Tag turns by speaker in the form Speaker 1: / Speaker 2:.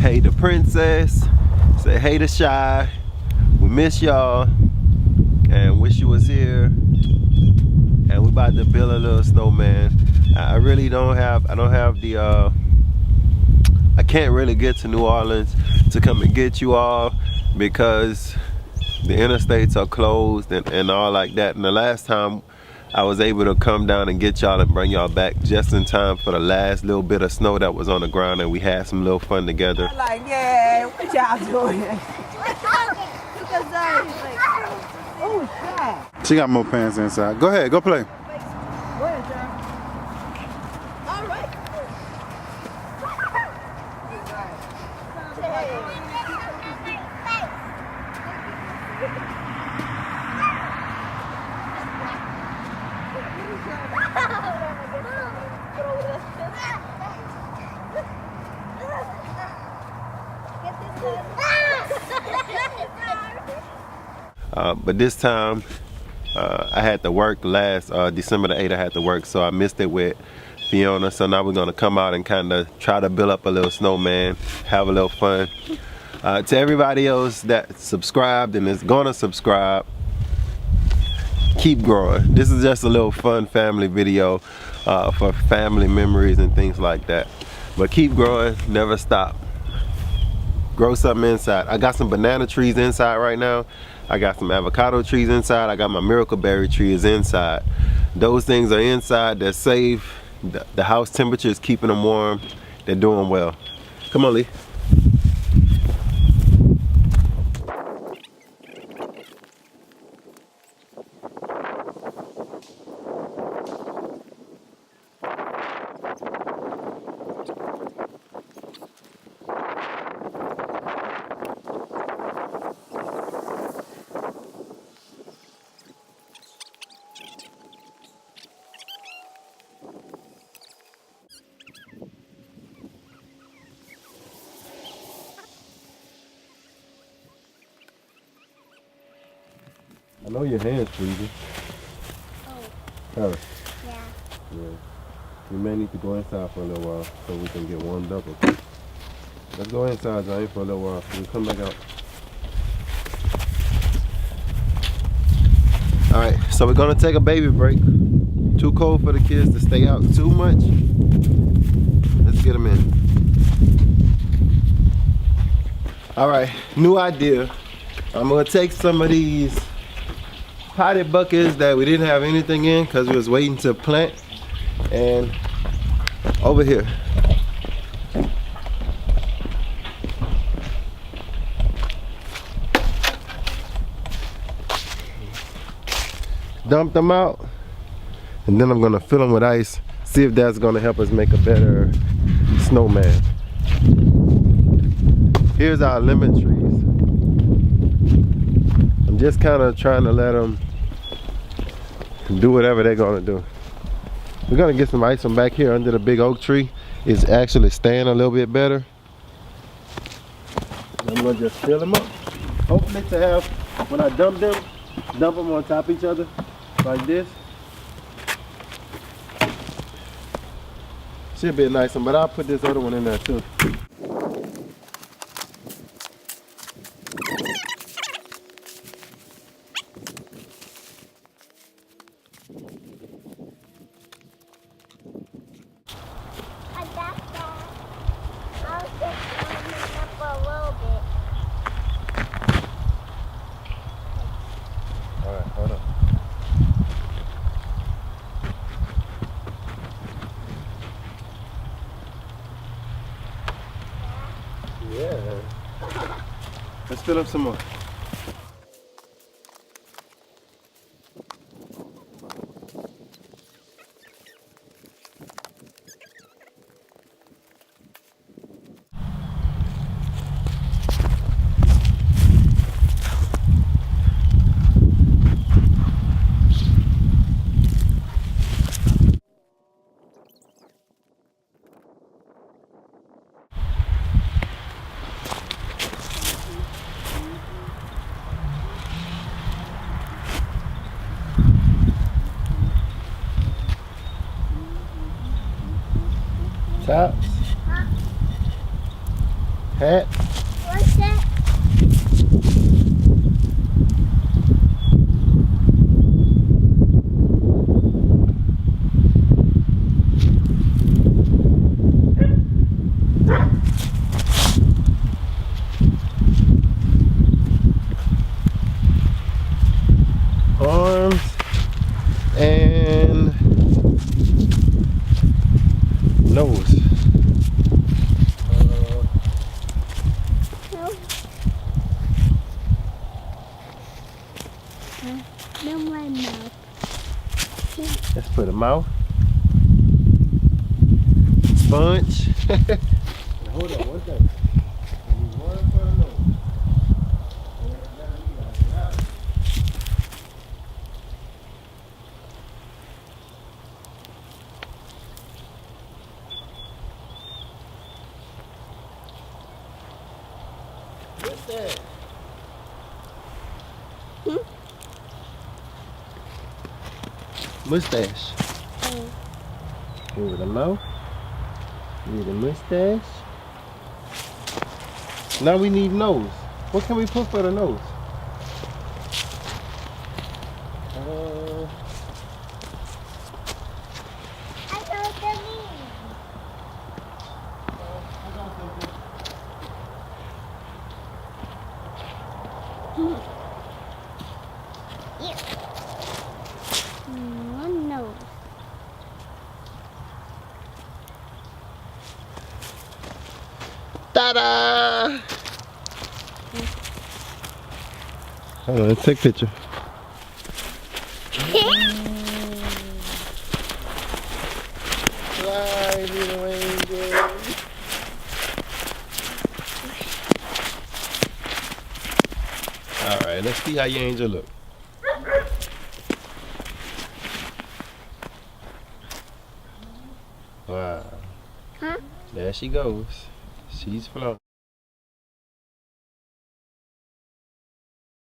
Speaker 1: hey to Princess, say hey to Shy. We miss y'all and wish you was here. And we about to build a little snowman. I really don't have the I can't really get to New Orleans to come and get you all because the interstates are closed and all like that. And the last time I was able to come down and get y'all and bring y'all back just in time for the last little bit of snow that was on the ground, and we had some little fun together.
Speaker 2: Like, yeah, what y'all doing? Oh, snap.
Speaker 3: She got more pants inside. Go ahead, go play.
Speaker 2: Go ahead, John. All right.
Speaker 1: But this time I had to work last December the 8th. I had to work, so I missed it with Fiona. So now we're gonna come out and kind of try to build up a little snowman, have a little fun. To everybody else that subscribed and is gonna subscribe, keep growing. This is just a little fun family video for family memories and things like that. But keep growing, never stop. Grow something inside. I got some banana trees inside right now. I got some avocado trees inside. I got my miracle berry trees inside. Those things are inside. They're safe. The house temperature is keeping them warm. They're doing well. Come on, Lee. I know your hand's freezing. Oh. Yeah. We may need to go inside for a little while so we can get warmed up, okay? Let's go inside, Johnny, for a little while. We'll come back out. Alright, so we're gonna take a baby break. Too cold for the kids to stay out too much. Let's get them in. Alright, new idea. I'm gonna take some of these potted buckets that we didn't have anything in because we was waiting to plant, and over here dump them out, and then I'm gonna fill them with ice, see if that's gonna help us make a better snowman. Here's our lemon trees. I'm just kind of trying to let them do whatever they're gonna do. We're gonna get some ice from back here under the big oak tree. It's actually staying a little bit better. I'm gonna just fill them up. Hopefully to have, when I dump them on top of each other like this. Should be a nice one, but I'll put this other one in there too. Yeah. Let's fill up some more. Hat.
Speaker 4: What's that?
Speaker 1: Arms and nose.
Speaker 4: No. No, my mouth.
Speaker 1: Let's put a mouth. Sponge. Hold on, one thing. One for the nose. What's that? Mustache. Here the mouth. Here the mustache. Now we need nose. What can we put for the nose?
Speaker 4: I know what that means. One nose.
Speaker 1: Ta-da! Hold on, let's take a picture. Fly, little angel. All right, let's see how your angel look. Wow.
Speaker 4: Huh?
Speaker 1: There she goes. She's flown.